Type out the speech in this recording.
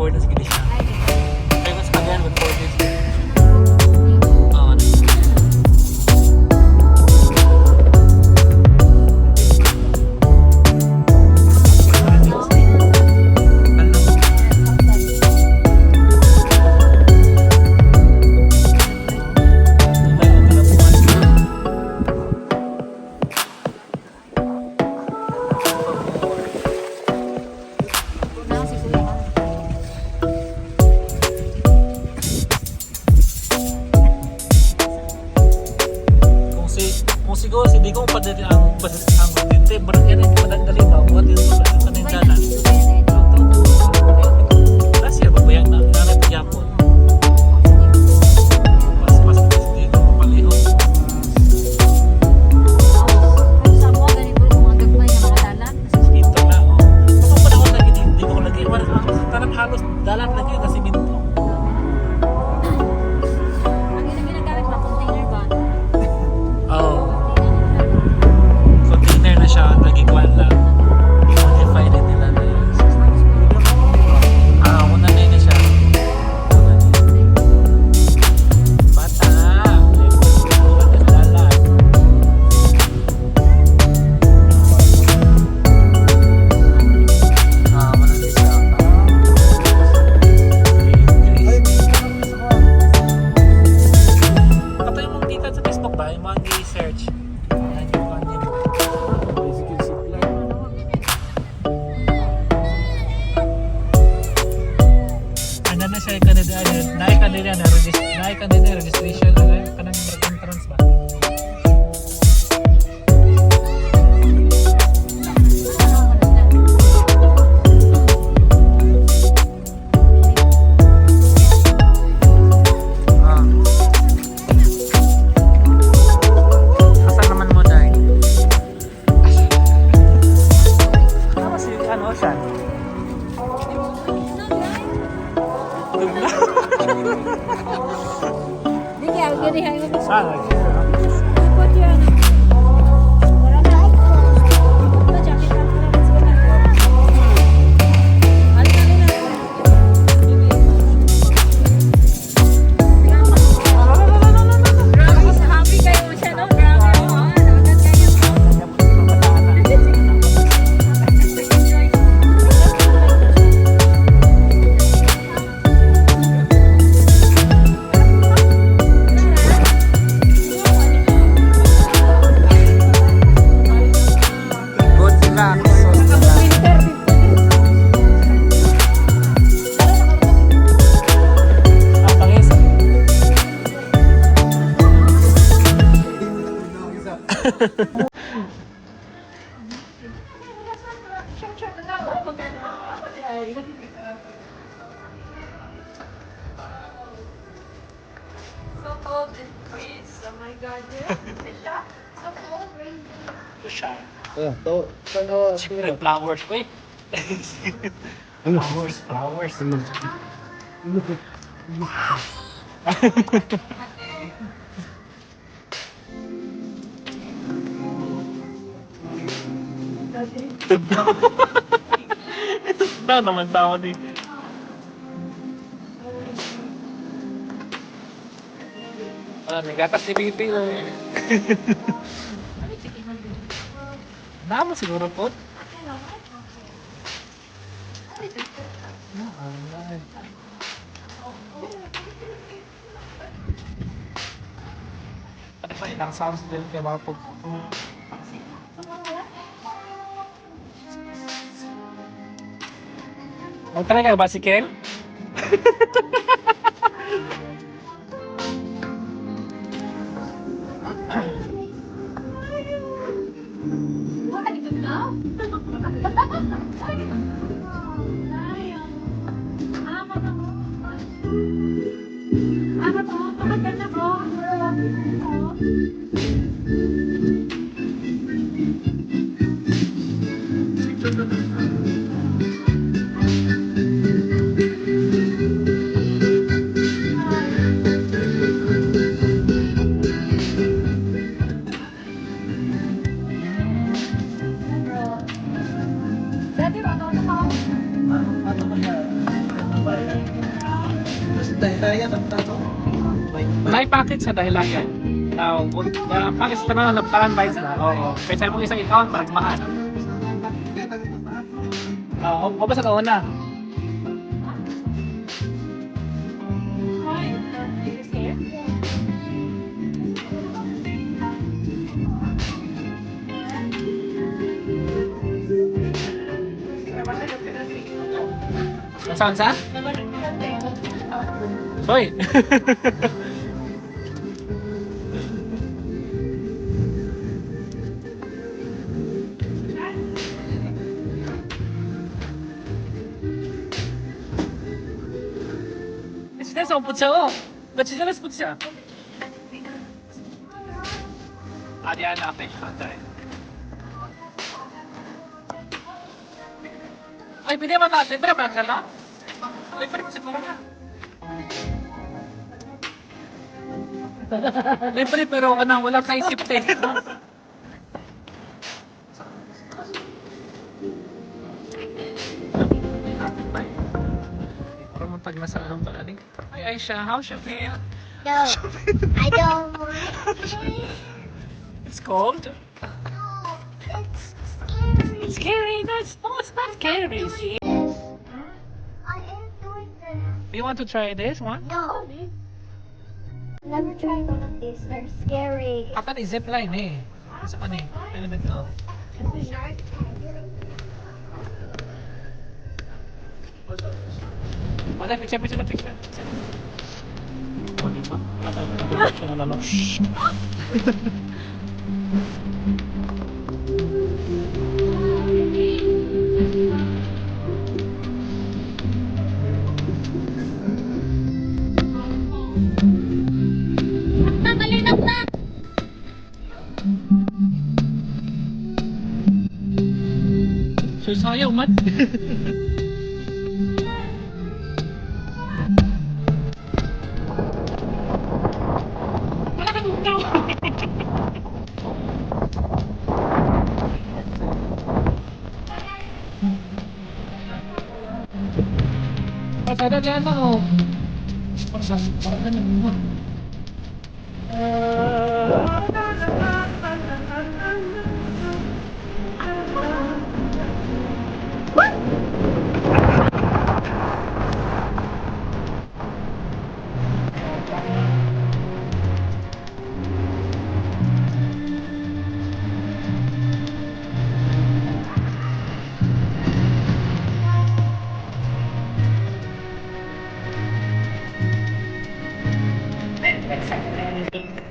importance gini siya. Kaya mas kagayan with 4 days. Kung siguro si Digong padali ang dito, barat yan ay padali ba? Buhat yung panindanan. Last year, babayang na nanay pagyapon. Mas dito, papalihon. Dito na, oh. Kung panahon lagi, hindi ko lagi. Tanang halos dalat lagi kasi minto. Oh. Container na siya, naging one lang. I-modify din nila na yun. Una na yun na siya. Bata! Naglalag. Una na siya. Kapag yung mga dito sa Facebook ba, yung mga search na siya kanina registration kanang entrance ba? Asan naman mo dahil? Ano si ano siya? So cold and freeze. Oh my god, yeah. So cold, rain. Siya. Ano? Siguro flowers. Wait. Flowers. Ito na naman tao din. May gatas ni Pipi. Naman siguro po. Ano pa ilang sounds din kaya mga po. Magtry ka ba si Ken? May package sa dahilan. Now, package ka na naptaran ba sila? Oo. Kaya mo isang account, parang mahal. Oo, o ba sa kauna? Is here? Saan sa? Hoy! Sila sa umpot siya, oh. Ba't sila naspot siya? Adi anak eh. Ay, pwede naman natin. Pero ba ka na? Ay, pwede mo siguro na. Libre pero ano, wala kang isip eh. Parang matag na sa anong talaling. Ay, Aisha, how siya feel? No, I don't want it. It's cold? No, it's scary. It's scary. No, it's not scary. See? I am doing this. You want to try this one? No. Never tried one of these. They're scary. Akan ni zipline eh. Sa kan eh. Ano ba ito? Wala, picture. Oh, di ba? Siya na lalo. Shhh. Nakalinap na. So sayang man. Wala ka dito. Pasada na ano. Pasada na ano. Next second.